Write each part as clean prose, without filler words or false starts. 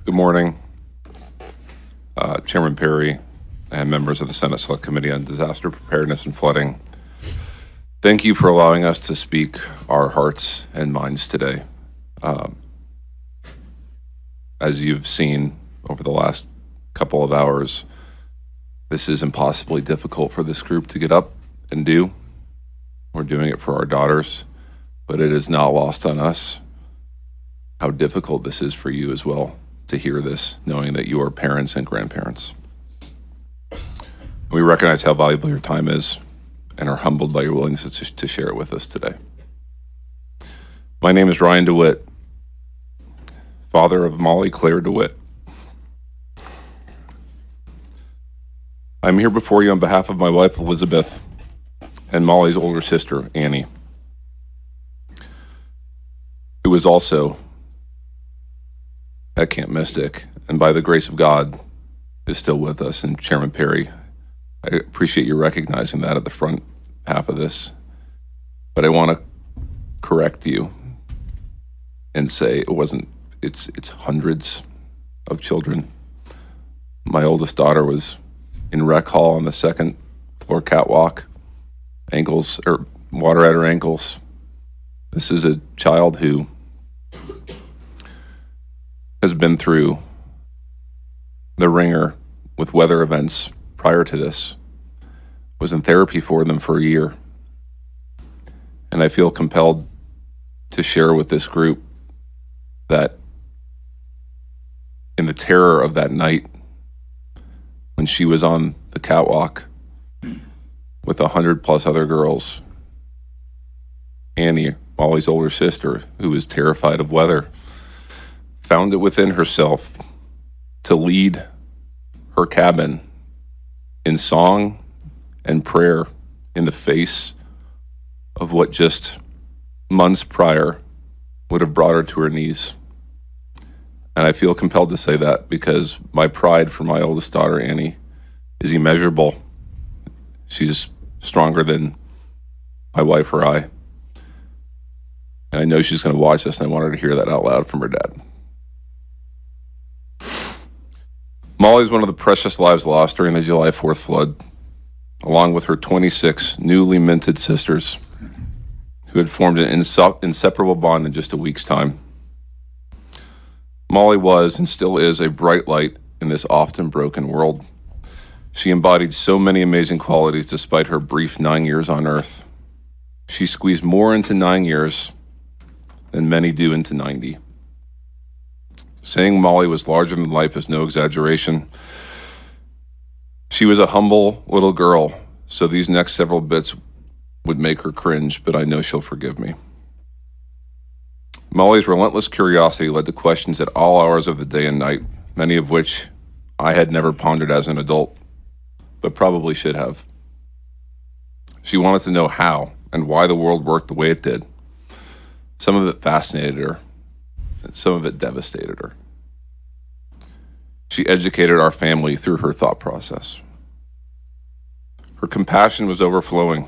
Good morning, Chairman Perry and members of the Senate Select Committee on Disaster Preparedness and Flooding. Thank you for allowing us to speak our hearts and minds today. As you've seen over the last couple of hours, this is impossibly difficult for this group to get up and do. We're doing it for our daughters, but it is not lost on us how difficult this is for you as well to hear this, knowing that you are parents and grandparents. We recognize how valuable your time is and are humbled by your willingness to share it with us today. My name is Ryan DeWitt, father of Molly Claire DeWitt. I'm here before you on behalf of my wife, Elizabeth, and Molly's older sister, Annie, who is also at Camp Mystic, and by the grace of God, is still with us. And Chairman Perry, I appreciate you recognizing that at the front half of this, but I want to correct you and say it's hundreds of children. My oldest daughter was in rec hall on the second floor catwalk, water at her ankles. This is a child who has been through the ringer with weather events prior to this, was in therapy for them for a year. And I feel compelled to share with this group that in the terror of that night, when she was on the catwalk with 100+ other girls, Annie, Molly's older sister, who was terrified of weather, found it within herself to lead her cabin in song and prayer in the face of what just months prior would have brought her to her knees. And I feel compelled to say that because my pride for my oldest daughter, Annie, is immeasurable. She's stronger than my wife or I. And I know she's going to watch this, and I want her to hear that out loud from her dad. Molly is one of the precious lives lost during the July 4th flood, along with her 26 newly minted sisters who had formed an inseparable bond in just a week's time. Molly was and still is a bright light in this often broken world. She embodied so many amazing qualities despite her brief 9 years on Earth. She squeezed more into 9 years than many do into 90. Saying Molly was larger than life is no exaggeration. She was a humble little girl, so these next several bits would make her cringe, but I know she'll forgive me. Molly's relentless curiosity led to questions at all hours of the day and night, many of which I had never pondered as an adult, but probably should have. She wanted to know how and why the world worked the way it did. Some of it fascinated her, and some of it devastated her. She educated our family through her thought process. Her compassion was overflowing,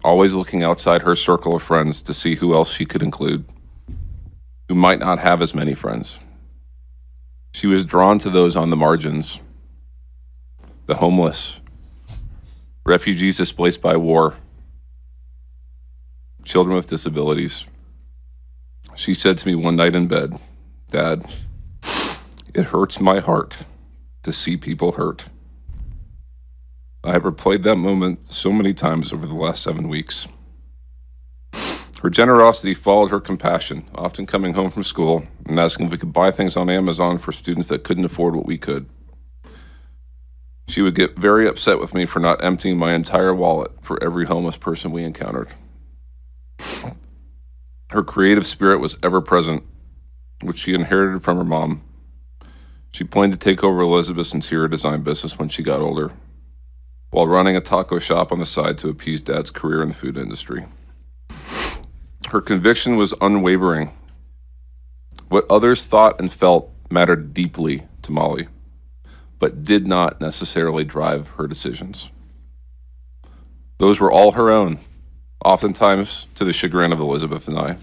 always looking outside her circle of friends to see who else she could include, who might not have as many friends. She was drawn to those on the margins, the homeless, refugees displaced by war, children with disabilities. She said to me one night in bed, "Dad, it hurts my heart to see people hurt." I have replayed that moment so many times over the last 7 weeks. Her generosity followed her compassion, often coming home from school and asking if we could buy things on Amazon for students that couldn't afford what we could. She would get very upset with me for not emptying my entire wallet for every homeless person we encountered. Her creative spirit was ever present, which she inherited from her mom. She planned to take over Elizabeth's interior design business when she got older, while running a taco shop on the side to appease Dad's career in the food industry. Her conviction was unwavering. What others thought and felt mattered deeply to Molly, but did not necessarily drive her decisions. Those were all her own, oftentimes to the chagrin of Elizabeth and I.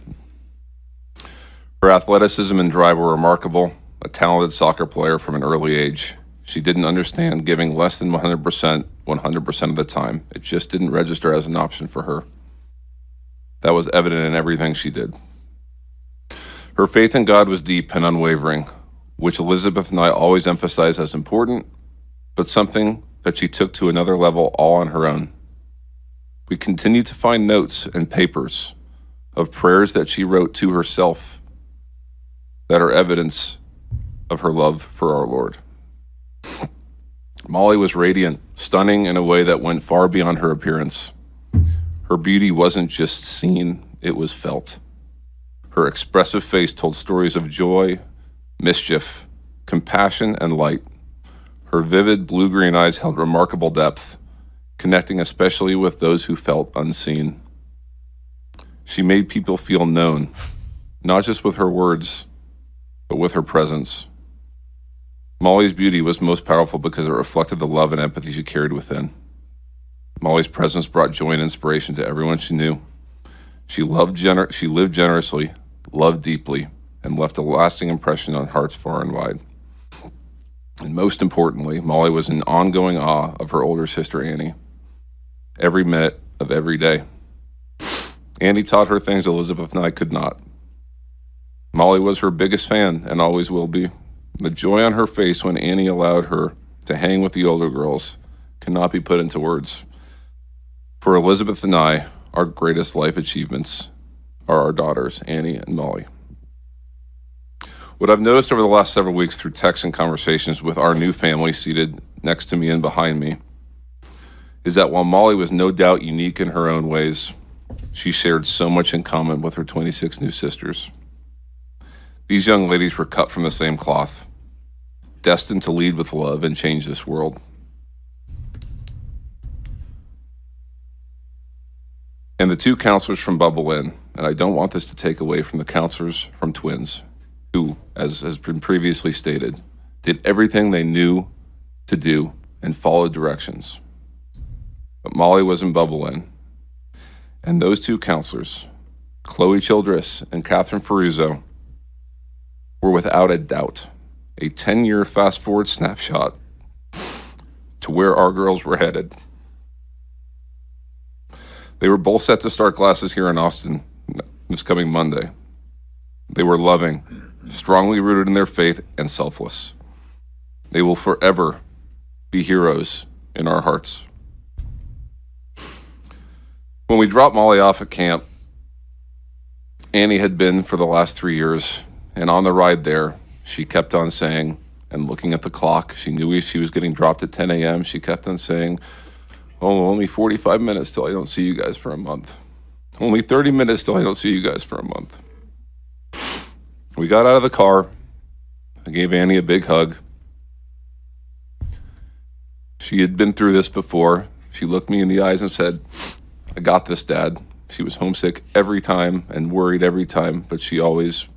Her athleticism and drive were remarkable, a talented soccer player from an early age. She didn't understand giving less than 100% of the time. It just didn't register as an option for her. That was evident in everything she did. Her faith in God was deep and unwavering, which Elizabeth and I always emphasize as important, but something that she took to another level all on her own. We continue to find notes and papers of prayers that she wrote to herself that are evidence of her love for our Lord. Molly was radiant, stunning in a way that went far beyond her appearance. Her beauty wasn't just seen, it was felt. Her expressive face told stories of joy, mischief, compassion, and light. Her vivid blue-green eyes held remarkable depth, connecting especially with those who felt unseen. She made people feel known, not just with her words, but with her presence. Molly's beauty was most powerful because it reflected the love and empathy she carried within. Molly's presence brought joy and inspiration to everyone she knew. She lived generously, loved deeply, and left a lasting impression on hearts far and wide. And most importantly, Molly was in ongoing awe of her older sister Annie, every minute of every day. Annie taught her things Elizabeth and I could not. Molly was her biggest fan and always will be. The joy on her face when Annie allowed her to hang with the older girls cannot be put into words. For Elizabeth and I, our greatest life achievements are our daughters, Annie and Molly. What I've noticed over the last several weeks through texts and conversations with our new family seated next to me and behind me is that while Molly was no doubt unique in her own ways, she shared so much in common with her 26 new sisters. These young ladies were cut from the same cloth, destined to lead with love and change this world. And the two counselors from Bubble Inn, and I don't want this to take away from the counselors from Twins, who, as has been previously stated, did everything they knew to do and followed directions. But Molly was in Bubble Inn, and those two counselors, Chloe Childress and Catherine Ferruzzo, were without a doubt a 10-year fast-forward snapshot to where our girls were headed. They were both set to start classes here in Austin this coming Monday. They were loving, strongly rooted in their faith, and selfless. They will forever be heroes in our hearts. When we dropped Molly off at camp, Annie had been for the last 3 years, and on the ride there, she kept on saying, and looking at the clock, she knew she was getting dropped at 10 a.m. She kept on saying, "Oh, only 45 minutes till I don't see you guys for a month. Only 30 minutes till I don't see you guys for a month." We got out of the car. I gave Annie a big hug. She had been through this before. She looked me in the eyes and said, "I got this, Dad." She was homesick every time and worried every time, but she always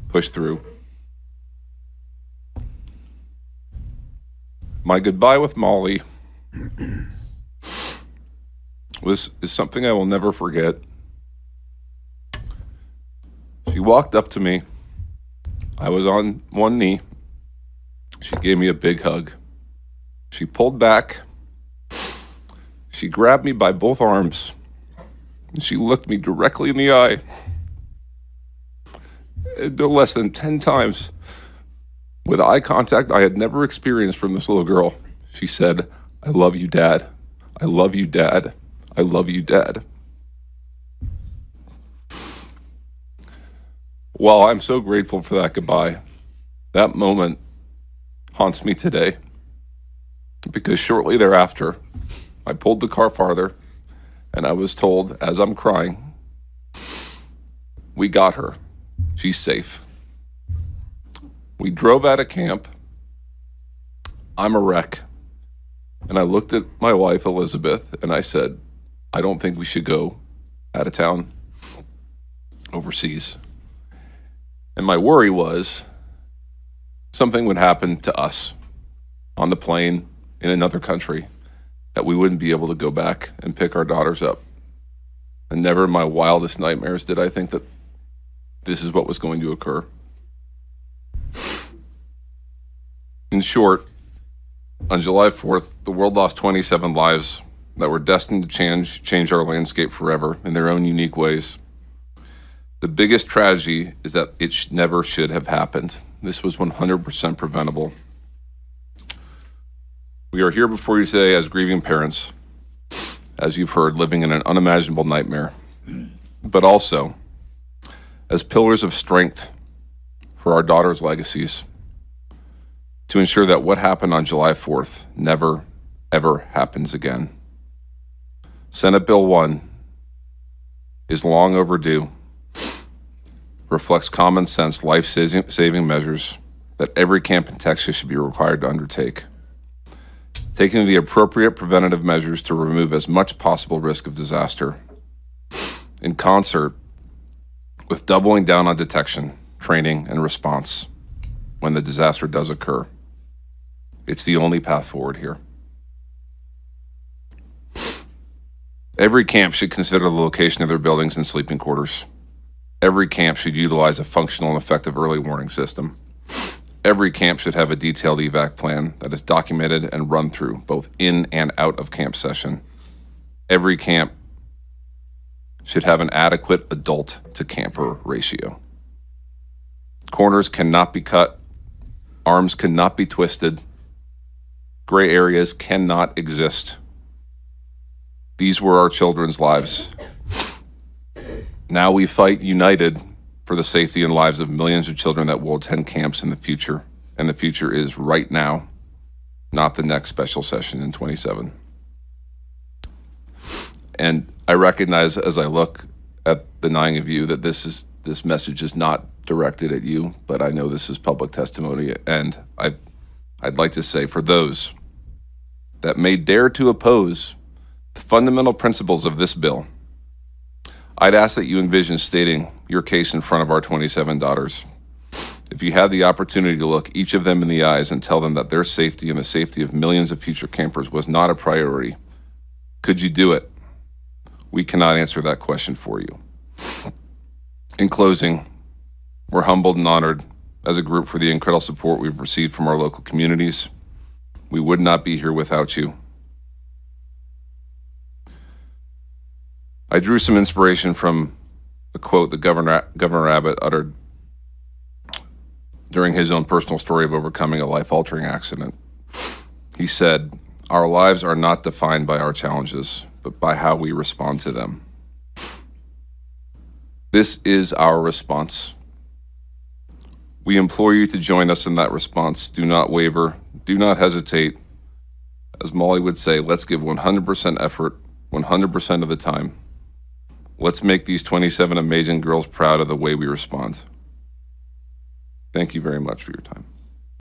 pushed through. My goodbye with Molly is something I will never forget. She walked up to me. I was on one knee. She gave me a big hug. She pulled back. She grabbed me by both arms, and she looked me directly in the eye. No less than 10 times, with eye contact I had never experienced from this little girl. She said, "I love you, Dad. I love you, Dad. I love you, Dad." While I'm so grateful for that goodbye, that moment haunts me today, because shortly thereafter, I pulled the car farther, and I was told, as I'm crying, "We got her. She's safe." We drove out of camp. I'm a wreck. And I looked at my wife, Elizabeth, and I said, "I don't think we should go out of town overseas." And my worry was something would happen to us on the plane in another country, that we wouldn't be able to go back and pick our daughters up. And never in my wildest nightmares did I think that this is what was going to occur. In short, on July 4th, the world lost 27 lives that were destined to change our landscape forever in their own unique ways. The biggest tragedy is that it never should have happened. This was 100% preventable. We are here before you today as grieving parents, as you've heard, living in an unimaginable nightmare, but also as pillars of strength for our daughters' legacies, to ensure that what happened on July 4th never, ever happens again. Senate Bill 1 is long overdue, reflects common sense, life-saving measures that every camp in Texas should be required to undertake, taking the appropriate preventative measures to remove as much possible risk of disaster, in concert with doubling down on detection, training, and response when the disaster does occur. It's the only path forward here. Every camp should consider the location of their buildings and sleeping quarters. Every camp should utilize a functional and effective early warning system. Every camp should have a detailed evac plan that is documented and run through, both in and out of camp session. Every camp should have an adequate adult to camper ratio. Corners cannot be cut. Arms cannot be twisted. Gray areas cannot exist. These were our children's lives. Now we fight united for the safety and lives of millions of children that will attend camps in the future. And the future is right now, not the next special session in 27. And I recognize as I look at the 9 of you that this message is not directed at you, but I know this is public testimony. And I'd like to say, for those that may dare to oppose the fundamental principles of this bill, I'd ask that you envision stating your case in front of our 27 daughters. If you had the opportunity to look each of them in the eyes and tell them that their safety and the safety of millions of future campers was not a priority, could you do it? We cannot answer that question for you. In closing, we're humbled and honored as a group for the incredible support we've received from our local communities. We would not be here without you. I drew some inspiration from a quote that Governor Abbott uttered during his own personal story of overcoming a life-altering accident. He said, "Our lives are not defined by our challenges, but by how we respond to them." This is our response. We implore you to join us in that response. Do not waver. Do not hesitate. As Molly would say, let's give 100% effort, 100% of the time. Let's make these 27 amazing girls proud of the way we respond. Thank you very much for your time.